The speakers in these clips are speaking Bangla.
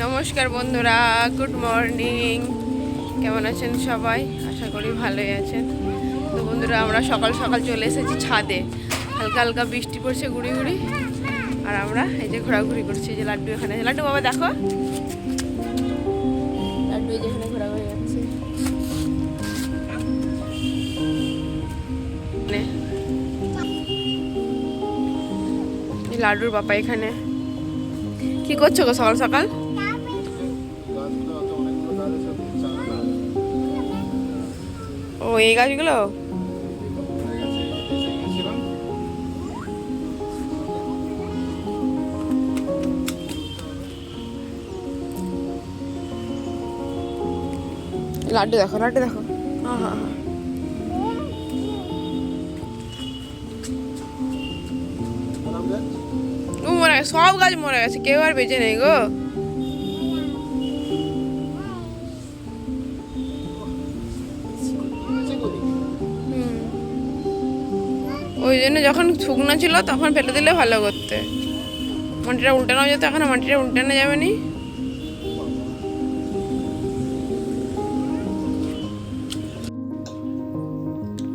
নমস্কার বন্ধুরা, গুড মর্নিং। কেমন আছেন সবাই? আশা করি ভালোই আছেন। তো বন্ধুরা, আমরা সকাল সকাল চলে এসেছি ছাদে। হালকা হালকা বৃষ্টি পড়ছে গুড়ি গুড়ি, আর আমরা এই যে ঘোরাঘুরি করছি। যে লাড্ডু এখানে, লাড্ডু বাবা দেখো, লাড্ডু এই যে এখানে ঘোরাঘুরি যাচ্ছে। লাড্ডুর বাবা এখানে কি করছো গো সকাল সকাল? ও এই গাছগুলো লাড্ডু দেখো, লাড্ডু দেখো। হ্যাঁ হ্যাঁ হ্যাঁ, মরে গেছে, সব গাছ মরে গেছে, কেউ আর বেঁচে নেই গো। ওই জন্য যখন শুকনো ছিল তখন ফেলে দিলে ভালো করতে। মাটিটা উল্টানো যেত, এখন মাটিটা উল্টানো যাবে নি।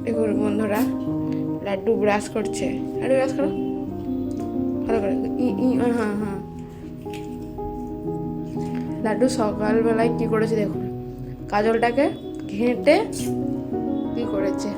দেখুন বন্ধুরা, লাড্ডু ব্রাশ করছে। লাড্ডু ব্রাশ করো ভালো করে। হ্যাঁ হ্যাঁ, লাড্ডু সকালবেলায় কি করেছে দেখুন, কাজলটাকে ঘেঁটে কি করেছে।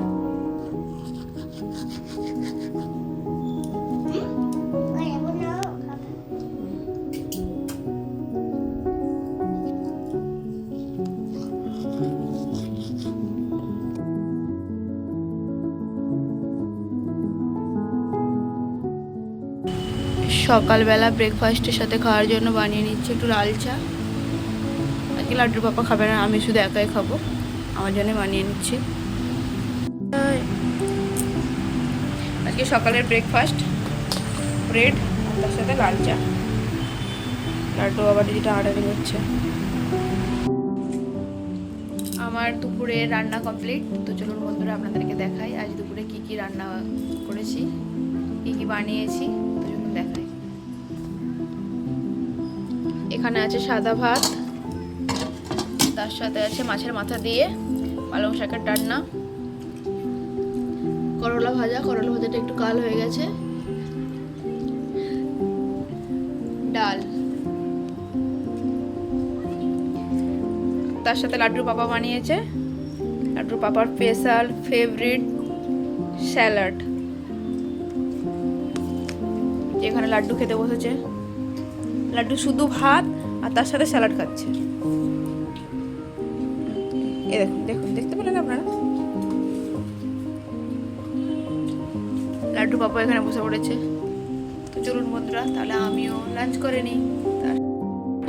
সকালবেলা ব্রেকফাস্টের সাথে খাওয়ার জন্য বানিয়ে নিচ্ছি একটু লাল চা। আজকে লাড্ডুর পাপা খাবে না, আমি শুধু একাই খাবো, আমার জন্য বানিয়ে নিচ্ছি। আজকে সকালের ব্রেকফাস্ট ব্রেড, তার সাথে লাল চা। লাড্ডু আবার যেটা অর্ডারিং হচ্ছে। আমার দুপুরে রান্না কমপ্লিট। তো চলুন বন্ধুরা, আপনাদেরকে দেখাই আজ দুপুরে কি কি রান্না করেছি, কি কি বানিয়েছি। তো চলুন দেখাই। এখানে আছে সাদা ভাত, তার সাথে আছে মাছের মাথা দিয়ে পালং শাকের ডান্না, করলা ভাজা, করলা ভাজাটা একটু কাল হয়ে গেছে, ডাল, তার সাথে লাড্ডুর পাপা বানিয়েছে লাড্ডুর পাপার স্পেশাল ফেভারিট স্যালাড। যেখানে লাড্ডু খেতে বসেছে, লাড্ডু শুধু ভাত আর তার সাথে স্যালাড খাচ্ছে। এই দেখুন দেখুন, দেখতে পেলেন আপনারা? লাড্ডু পাপা এখানে বসে পড়েছে। তো চলুন বন্ধুরা, তাহলে আমিও লাঞ্চ করে নিই।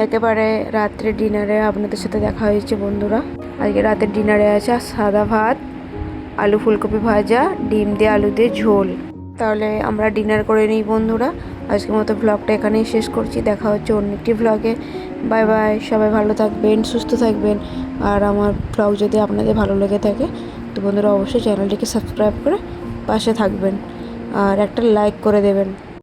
একেবারে রাত্রে ডিনারে আপনাদের সাথে দেখা হয়েছে বন্ধুরা। আজকে রাতের ডিনারে আছে সাদা ভাত, আলু ফুলকপি ভাজা, ডিম দিয়ে আলু দিয়ে ঝোল। তাহলে আমরা ডিনার করে নিই বন্ধুরা। আজকের মতো ব্লগটা এখানেই শেষ করছি। দেখা হচ্ছে অন্য একটি ব্লগে। বাই বাই, সবাই ভালো থাকবেন, সুস্থ থাকবেন। আর আমার ব্লগ যদি আপনাদের ভালো লেগে থাকে তো বন্ধুরা অবশ্যই চ্যানেলটিকে সাবস্ক্রাইব করে পাশে থাকবেন আর একটা লাইক করে দেবেন।